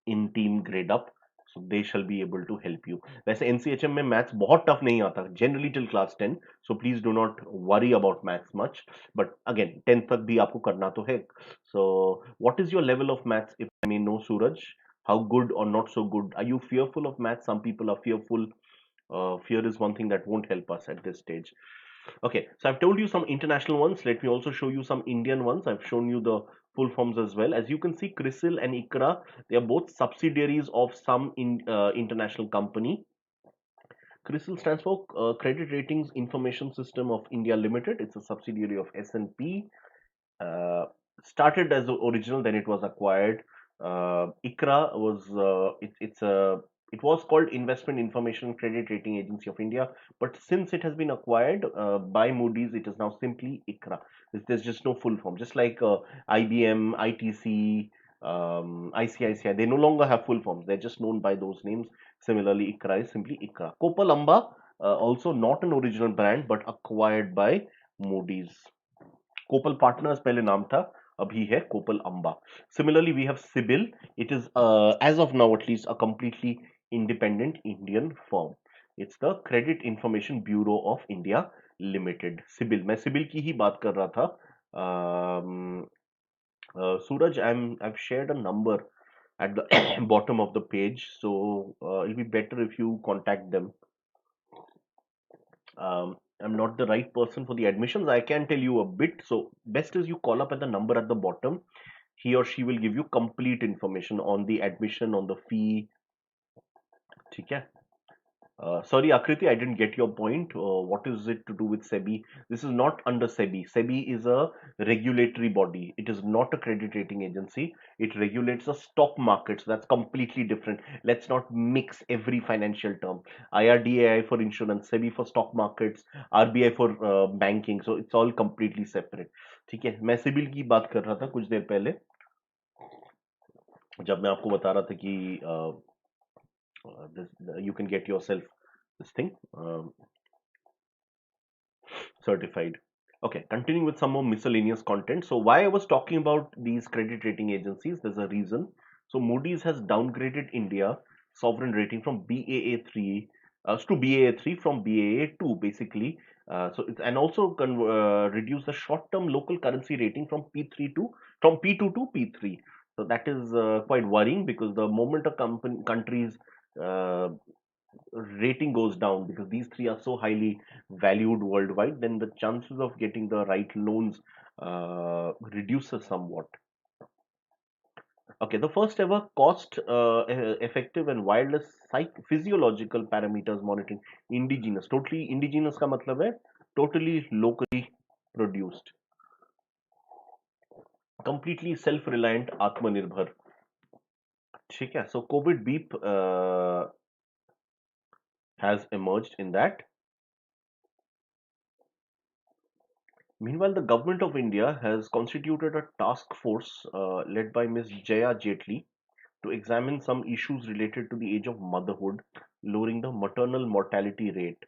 in team Gradeup. So they shall be able to help you. वैसे NCHM में maths बहुत tough नहीं आता. Generally till class 10. So please do not worry about maths much. But again, 10th तक भी आपको करना तो है. So what is your level of maths, if I may know, Suraj? How good or not so good? Are you fearful of maths? Some people are fearful. Fear is one thing that won't help us at this stage. Okay, so I've told you some international ones. Let me also show you some Indian ones. I've shown you the full forms as well. As you can see, CRISIL and ICRA, they are both subsidiaries of some international company. CRISIL stands for Credit Ratings Information System of India Limited. It's a subsidiary of S&P. Started as the original, then it was acquired. ICRA was it's a it was called Investment Information Credit Rating Agency of India, but since it has been acquired by Moody's, it is now simply ICRA. There's just no full form. Just like IBM, ITC, ICICI, they no longer have full forms. They're just known by those names. Similarly, ICRA is simply ICRA. Copalamba, also not an original brand, but acquired by Moody's. कोपल partners पहले नाम था अभी है कोपल अंबा similarly we have CIBIL it is as of now at least a completely independent Indian firm it's the credit information bureau of India limited CIBIL मैं CIBIL की ही बात कर रहा था Suraj I have shared a number at the bottom of the page so it'll be better if you contact them. I'm not the right person for the admissions. I can tell you a bit. So best is you call up at the number at the bottom. He or she will give you complete information on the admission, on the fee. ठीक है? Sorry, Akriti, I didn't get your point. What is it to do with SEBI? This is not under SEBI. SEBI is a regulatory body. It is not a credit rating agency. It regulates the stock markets. That's completely different. Let's not mix every financial term. IRDAI for insurance, SEBI for stock markets, RBI for banking. So it's all completely separate. ठीक है मैं CIBIL की बात कर रहा था कुछ देर पहले जब मैं आपको बता रहा था कि this, you can get yourself this thing certified. Okay, continuing with some more miscellaneous content. So why I was talking about these credit rating agencies, there's a reason. So Moody's has downgraded India sovereign rating from BAA 3 to BAA 3 from BAA 2 basically. So it's, and also reduce the short-term local currency rating from P3 to from P2 to P3. So that is quite worrying because the moment a country's uh, rating goes down because these three are so highly valued worldwide, then the chances of getting the right loans reduces somewhat. Okay, the first ever cost effective and wireless physiological parameters monitoring indigenous. Totally indigenous का मतलब है totally locally produced, completely self-reliant, आत्मनिर्भर. ठीक है, so COVID beep has emerged in that. Meanwhile, the government of India has constituted a task force led by Ms. Jaya Jetli to examine some issues related to the age of motherhood, lowering the maternal mortality rate,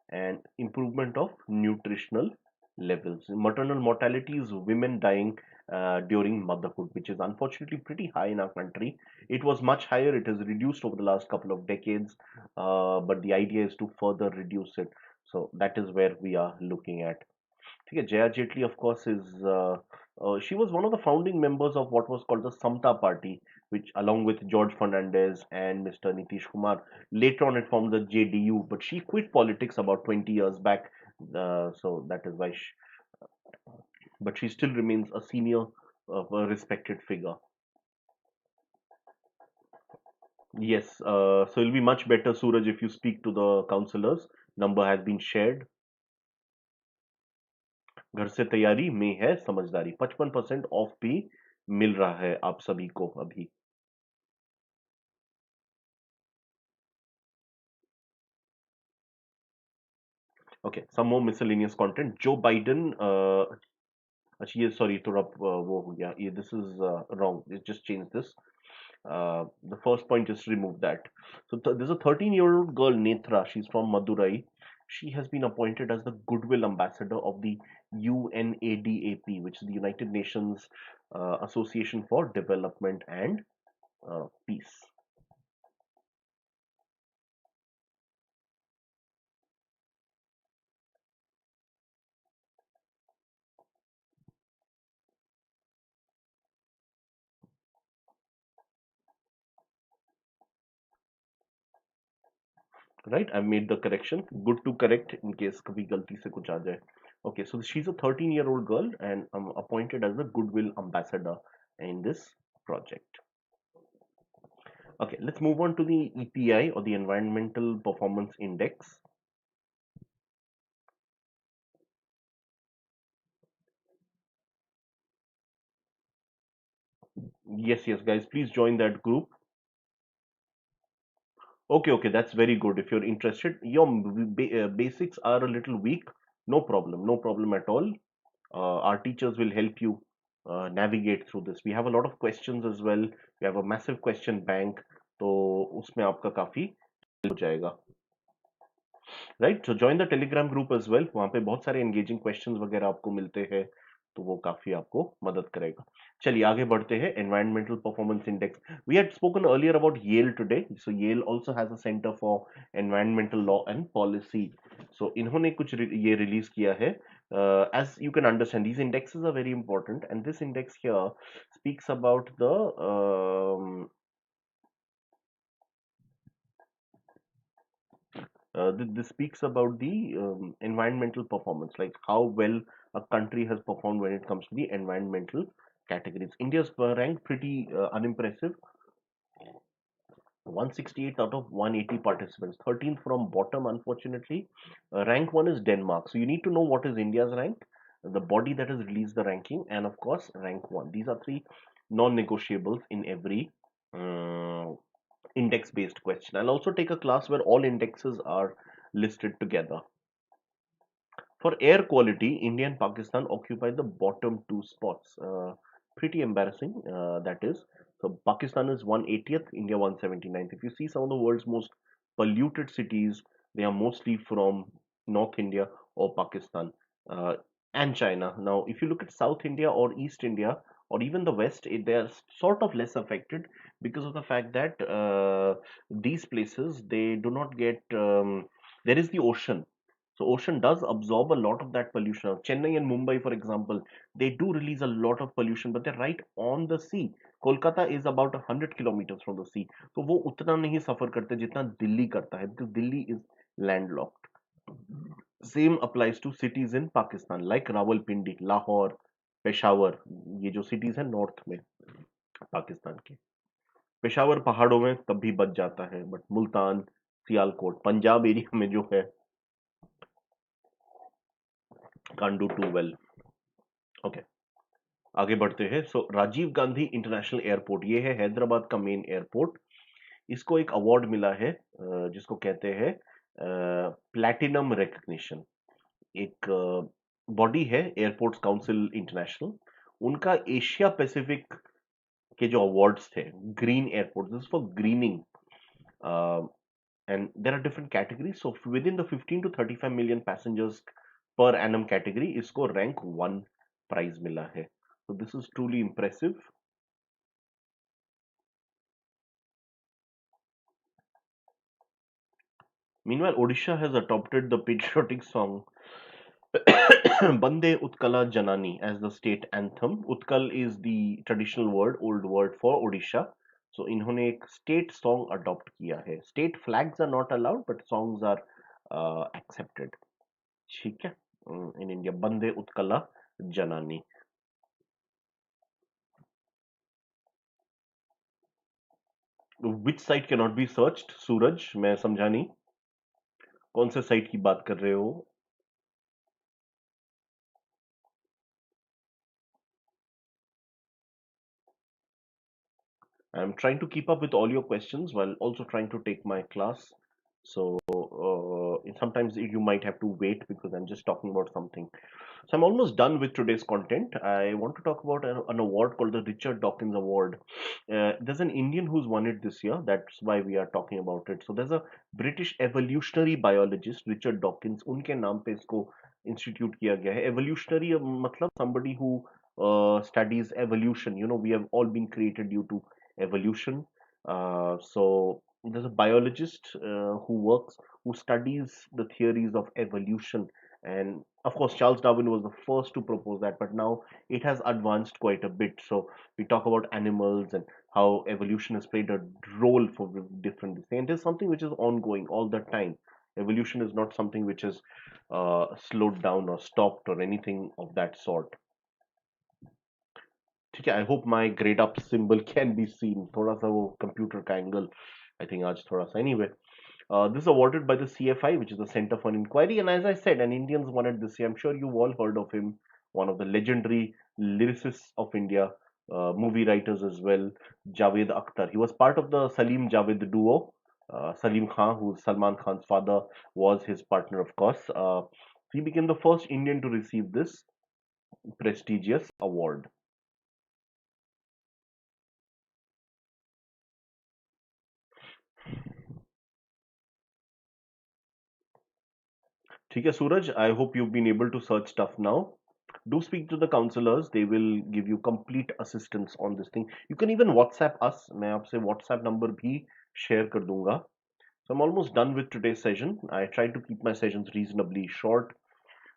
and improvement of nutritional levels. Maternal mortality is women dying during motherhood, which is unfortunately pretty high in our country. It was much higher, it has reduced over the last couple of decades, but the idea is to further reduce it. So that is where we are looking at. ठीक है Jaya Jaitley of course is she was one of the founding members of what was called the Samta Party, which along with George Fernandez and Mr. Nitish Kumar, later on it formed the JDU, but she quit politics about 20 years back, so that is why but she still remains a senior a respected figure. Yes, so it'll be much better, Suraj, if you speak to the councillors. Number has been shared. घर से तैयारी में है समझदारी 55% of भी मिल रहा है आप सभी को अभी. Okay, some more miscellaneous content. Joe Biden अच्छा ये सॉरी थोड़ा वो हो गया ये this is wrong, just change this. The first point is to remove that. So there's a 13-year-old girl, Netra. She's from Madurai. She has been appointed as the Goodwill Ambassador of the UNADAP, which is the United Nations Association for Development and Peace. Right, I made the correction. Good to correct in case kabhi galti se kuch aa jaye. Okay, so she's a 13-year-old girl and I'm appointed as the Goodwill Ambassador in this project. Okay, let's move on to the EPI or the Environmental Performance Index. Yes, yes, guys, please join that group. Okay, okay, that's very good. If you're interested, your basics are a little weak. No problem, no problem at all. Our teachers will help you navigate through this. We have a lot of questions as well. We have a massive question bank. तो उसमें आपका काफी help हो जाएगा. Right, so join the Telegram group as well. वहां पे बहुत सारे एंगेजिंग क्वेश्चंस वगैरह आपको मिलते हैं, तो वो काफी आपको मदद करेगा. चलिए आगे बढ़ते हैं. Environmental performance index, we had spoken earlier about Yale today. So Yale also has a centre for environmental law and policy. So इन्होंने कुछ ये रिलीज किया है. As you can understand, these indexes are very important, and this index here speaks about the this speaks about the environmental performance, like how well a country has performed when it comes to the environmental categories. India's rank pretty unimpressive. 168 out of 180 participants, 13th from bottom, unfortunately. Rank 1 is Denmark. So you need to know what is India's rank, the body that has released the ranking, and of course, rank 1. These are three non negotiables in every uh, index based question. I'll also take a class where all indexes are listed together. For air quality, India and Pakistan occupy the bottom two spots. Pretty embarrassing, that is. So Pakistan is 180th, India 179th. If you see some of the world's most polluted cities, they are mostly from North India or Pakistan uh, and China. Now, if you look at South India or East India or even the West, they are sort of less affected because of the fact that these places, they do not get, there is the ocean, so ocean does absorb a lot of that pollution. Chennai and Mumbai, for example, they do release a lot of pollution, but they're right on the sea. Kolkata is about 100 kilometers from the sea. So वो उतना नहीं suffer करते जितना दिल्ली करता है, because Delhi is landlocked. Same applies to cities in Pakistan like Rawalpindi, Lahore, Peshawar. ये जो cities हैं north में पाकिस्तान के. पेशावर पहाड़ों में तब भी बच जाता है, but मुल्तान, सियालकोट, पंजाब एरिया में जो है, can't do too well. Okay. आगे बढ़ते हैं. सो राजीव गांधी इंटरनेशनल एयरपोर्ट, ये है हैदराबाद का मेन एयरपोर्ट. इसको एक अवार्ड मिला है जिसको कहते हैं प्लैटिनम रिकग्निशन. एक बॉडी है एयरपोर्ट्स काउंसिल इंटरनेशनल, उनका एशिया पैसिफिक के जो अवार्ड्स थे, green airport, this for grinning, and there are different categories. So within the 15 to 35 million passengers per annum category, इसको rank 1 prize मिला है. So this is truly impressive. Meanwhile, Odisha has adopted the patriotic song Bande Utkala Janani as the state anthem. Utkal is the traditional word, old word for Odisha. So इन्होंने एक state song adopt किया है. State flags are not allowed, but songs are accepted. ठीक है. In India, Bande Utkala Janani. Which site cannot be searched? सूरज, मैं समझा नहीं. कौन से साइट की बात कर रहे हो? I'm trying to keep up with all your questions while also trying to take my class. So sometimes you might have to wait because I'm just talking about something. So I'm almost done with today's content. I want to talk about an award called the Richard Dawkins Award. There's an Indian who's won it this year. That's why we are talking about it. So there's a British evolutionary biologist, Richard Dawkins. उनके नाम पे इसको institute किया गया है. Evolutionary मतलब somebody who studies evolution. You know, we have all been created due to evolution. So there's a biologist who studies the theories of evolution, and of course Charles Darwin was the first to propose that, but now it has advanced quite a bit. So we talk about animals and how evolution has played a role for different things, and it is something which is ongoing all the time. Evolution is not something which is slowed down or stopped or anything of that sort. ठीक है. I hope my grade up symbol can be seen. थोड़ा सा वो computer का angle I think आज थोड़ा सा. Anyway, this is awarded by the CFI, which is the Center for Inquiry, and as I said, an Indians won it this year. I'm sure you've all heard of him, one of the legendary lyricists of India, movie writers as well, Javed Akhtar. He was part of the Salim Javed duo. Salim Khan, who Salman Khan's father was his partner, of course. He became the first Indian to receive this prestigious award. ठीक है, Suraj, I hope you've been able to search stuff now. Do speak to the counselors. They will give you complete assistance on this thing. You can even WhatsApp us. मैं आपसे WhatsApp number भी share कर दूंगा. So I'm almost done with today's session. I try to keep my sessions reasonably short.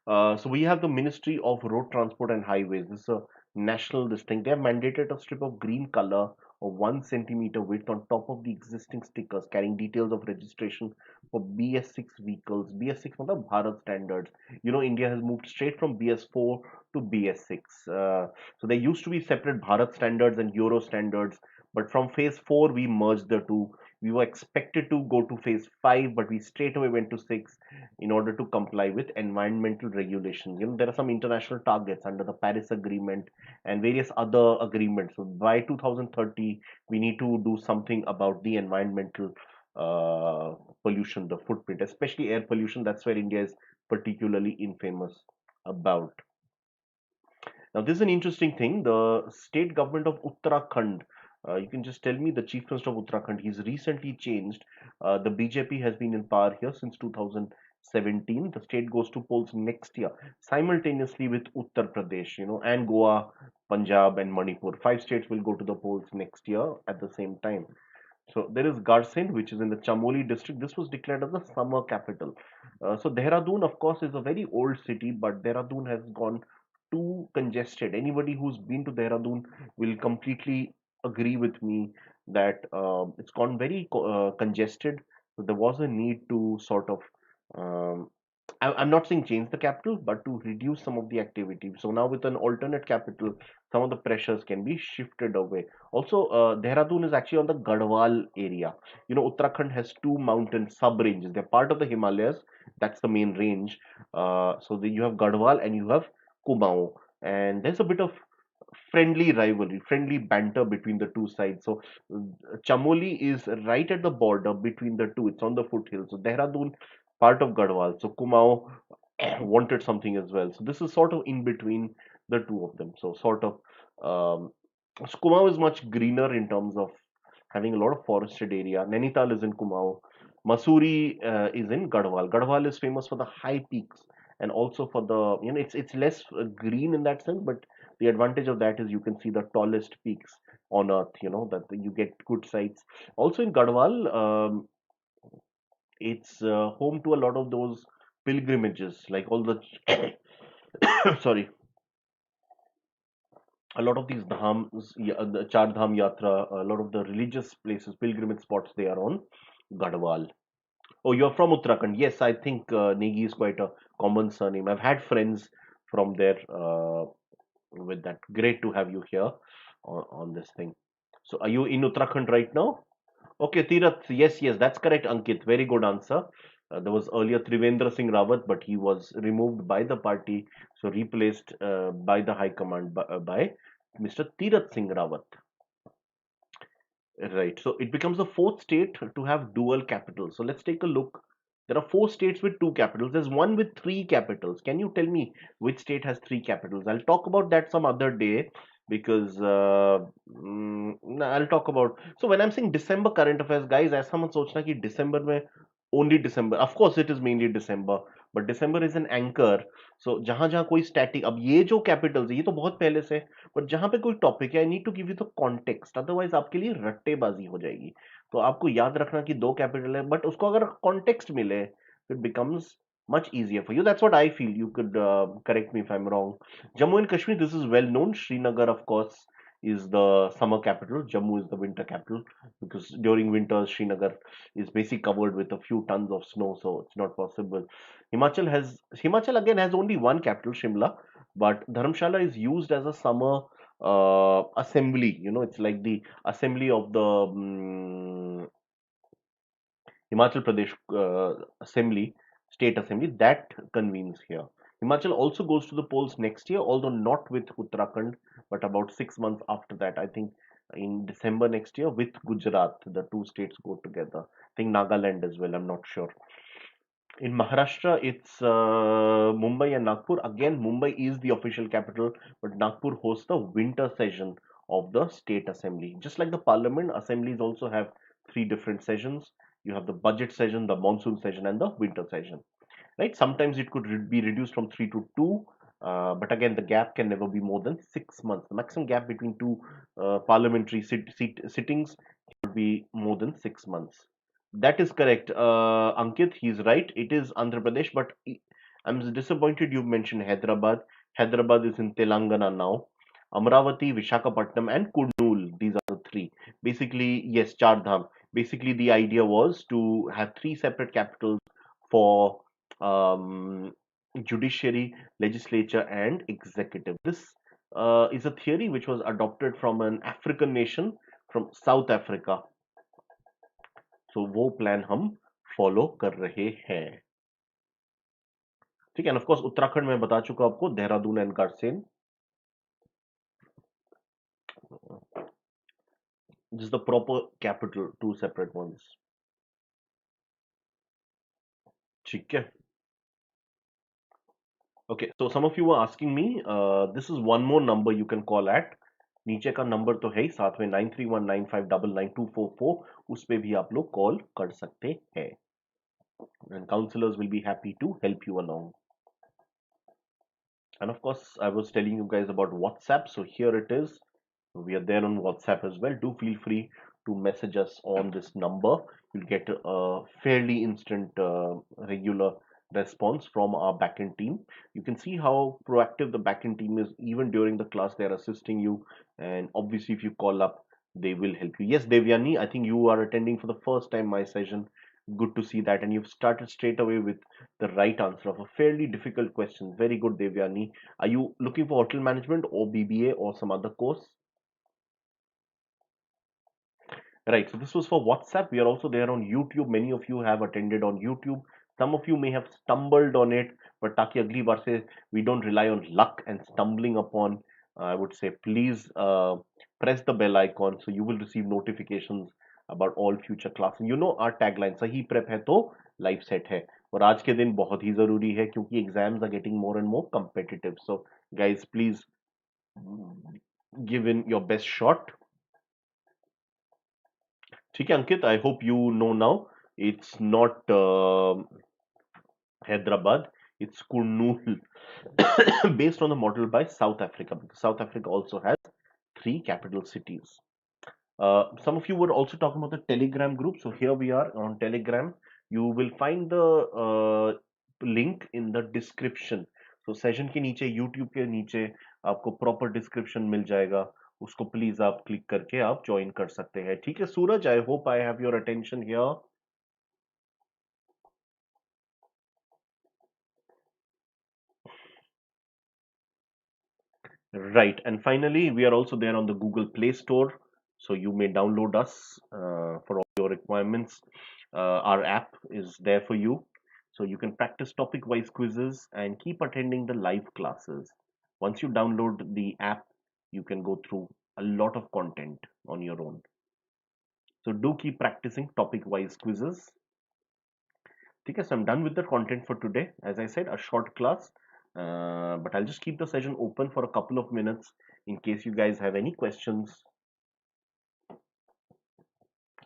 So we have the Ministry of Road Transport and Highways. This is a national this thing. They have mandated a strip of green color of 1 centimeter width on top of the existing stickers carrying details of registration for BS6 vehicles. BS6 मतलब Bharat standards. You know, India has moved straight from BS4 to BS6. So there used to be separate Bharat standards and Euro standards, but from phase 4 we merged the two. We were expected to go to phase 5, but we straight away went to 6 in order to comply with environmental regulations. You know, there are some international targets under the Paris Agreement and various other agreements. So by 2030, we need to do something about the environmental pollution, the footprint, especially air pollution. That's where India is particularly infamous about. Now, this is an interesting thing. The state government of Uttarakhand, you can just tell me the chief minister of Uttarakhand, he's recently changed. The BJP has been in power here since 2017. The state goes to polls next year, simultaneously with Uttar Pradesh, you know, and Goa, Punjab, and Manipur. 5 states will go to the polls next year at the same time. So there is Garsen, which is in the Chamoli district. This was declared as the summer capital. So Dehradun, of course, is a very old city, but Dehradun has gone too congested. Anybody who's been to Dehradun will completely agree with me that it's gone very congested. So there was a need to sort of um, I'm not saying change the capital, but to reduce some of the activity. So now with an alternate capital, some of the pressures can be shifted away. Also, Dehradun is actually on the Garhwal area. You know, Uttarakhand has two mountain sub-ranges. They're part of the Himalayas. That's the main range. You have Garhwal and you have Kumaon. And there's a bit of friendly rivalry, friendly banter between the two sides. So Chamoli is right at the border between the two. It's on the foothill. So Dehradun, part of Garhwal. So Kumaon wanted something as well. So this is sort of in between the two of them. So sort of Kumaon is much greener in terms of having a lot of forested area. Nainital is in Kumaon. Masuri is in Garhwal. Garhwal is famous for the high peaks and also for the it's less green in that sense, but the advantage of that is you can see the tallest peaks on earth. You know that you get good sights. Also in Garhwal, it's home to a lot of those pilgrimages, like all the sorry, a lot of these dhams, the Char Dham Yatra, a lot of the religious places, pilgrimage spots, they are on Garhwal. Oh, you're from Uttarakhand. Yes, I think Negi is quite a common surname. I've had friends from there with that. Great to have you here on this thing. So, are you in Uttarakhand right now? Okay, Tirath. Yes, yes, that's correct, Ankit. Very good answer. There was earlier Trivendra Singh Rawat, but he was removed by the party, so replaced by the High Command by Mr. Tirath Singh Rawat. Right. So it becomes the fourth state to have dual capitals. So let's take a look. There are 4 states with 2 capitals. There's one with 3 capitals. Can you tell me which state has 3 capitals? I'll talk about that some other day because I'll talk about. So when I'm saying December current affairs, guys, ऐसा मत सोचना कि December में only December. Of course, it is mainly December, but December is an anchor. So जहां जहां कोई static, अब ये जो capitals है ये तो बहुत पहले से, बट जहां पे कोई टॉपिक है I need to give you the context, otherwise आपके लिए रट्टेबाजी हो जाएगी. तो आपको याद रखना कि 2 कैपिटल है, बट उसको अगर कॉन्टेक्स्ट मिले it becomes much easier for you. That's what I feel. You could correct me if I'm wrong. Jammu and Kashmir, this is well known. Srinagar, of course, is the summer capital. Jammu is the winter capital because during winters Srinagar is basically covered with a few tons of snow, so it's not possible. Himachal again has only one capital, Shimla, but Dharamshala is used as a summer assembly. You know, it's like the assembly of the Himachal Pradesh assembly, state assembly that convenes here. Himachal also goes to the polls next year, although not with Uttarakhand, but about 6 months after that. I think in December next year with Gujarat. The two states go together. I think Nagaland as well. I'm not sure. In Maharashtra, it's Mumbai and Nagpur. Again, Mumbai is the official capital, but Nagpur hosts the winter session of the state assembly. Just like the parliament, assemblies also have three different sessions. You have the budget session, the monsoon session, and the winter session. Right? Sometimes it could be reduced from 3 to 2, but again, the gap can never be more than 6 months. The maximum gap between two parliamentary sittings should be more than 6 months. That is correct, Ankit. He's right. It is Andhra Pradesh, but I'm disappointed you mentioned Hyderabad. Hyderabad is in Telangana now. Amravati, Vishakhapatnam, and Kurnool. These are the three. Basically, yes, Char Dham. Basically, the idea was to have three separate capitals for um, judiciary, legislature, and executive. This is a theory which was adopted from an African nation from South Africa. So वो plan हम follow कर रहे हैं. ठीक है. End of course Uttarakhand में बता चुका आपको देहरादून एंड कारसेन. This is the proper capital, two separate ones. ठीक है. Okay, so some of you were asking me, this is one more number you can call at. नीचे का नंबर तो है ही, साथ में 9319599244 उस पे भी आप लोग कॉल कर सकते हैं. And counselors will be happy to help you along. And of course, I was telling you guys about WhatsApp, so here it is. We are there on WhatsApp as well. Do feel free to message us on this number. You'll get a fairly instant, regular response from our backend team. You can see how proactive the backend team is. Even during the class, they're assisting you. And obviously, if you call up, they will help you. Yes, Devyani, I think you are attending for the first time my session. Good to see that. And you've started straight away with the right answer of a fairly difficult question. Very good, Devyani. Are you looking for hotel management or BBA or some other course? Right, so this was for WhatsApp. We are also there on YouTube. Many of you have attended on YouTube. Some of you may have stumbled on it, but ताकि अगली बार से we don't rely on luck and stumbling upon. I would say please press the bell icon so you will receive notifications about all future classes. You know our tagline सही prep है तो life set है. और आज के दिन बहुत ही जरूरी है क्योंकि exams are getting more and more competitive. So guys, please give in your best shot. ठीक है अंकित, I hope you know now. It's not Hyderabad, it's Kurnool, based on the model by South Africa, because South Africa also has three capital cities. Some of you were also talking about the Telegram group. So here we are on Telegram. You will find the link in the description. So session के नीचे, YouTube के नीचे आपको proper description मिल जाएगा. उसको please आप click करके आप join कर सकते हैं. ठीक है सूरज, I hope I have your attention here. Right, and finally, we are also there on the Google Play Store, so you may download us for all your requirements. Our app is there for you, so you can practice topic-wise quizzes and keep attending the live classes. Once you download the app, you can go through a lot of content on your own. So do keep practicing topic-wise quizzes. Okay, so I'm done with the content for today. As I said, a short class, but I'll just keep the session open for a couple of minutes in case you guys have any questions,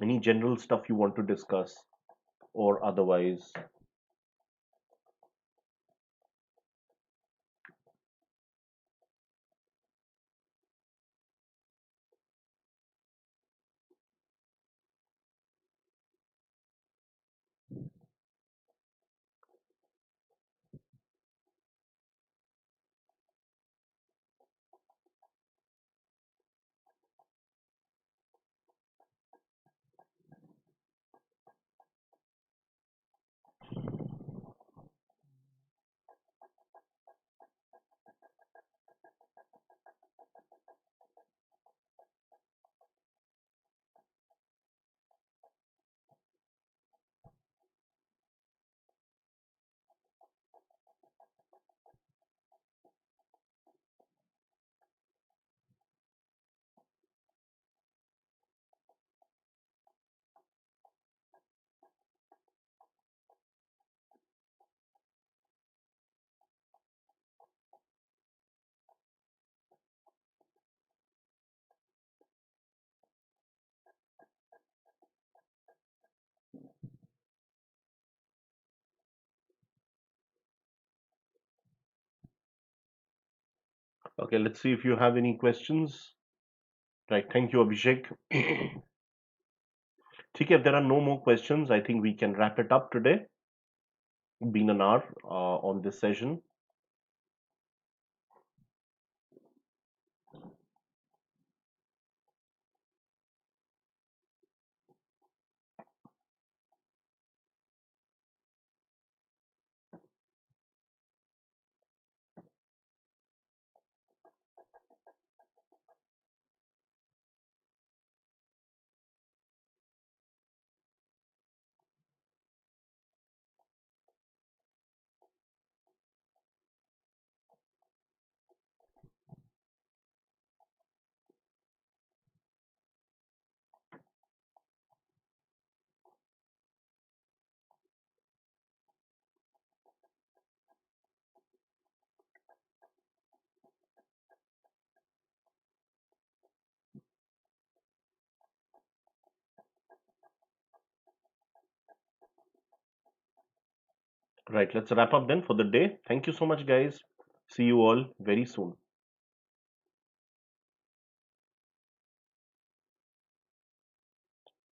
any general stuff you want to discuss, or otherwise. Okay, let's see if you have any questions. Right, thank you, Abhishek. Okay, if there are no more questions, I think we can wrap it up today. Been an hour on this session. Right, let's wrap up then for the day. Thank you so much, guys. See you all very soon.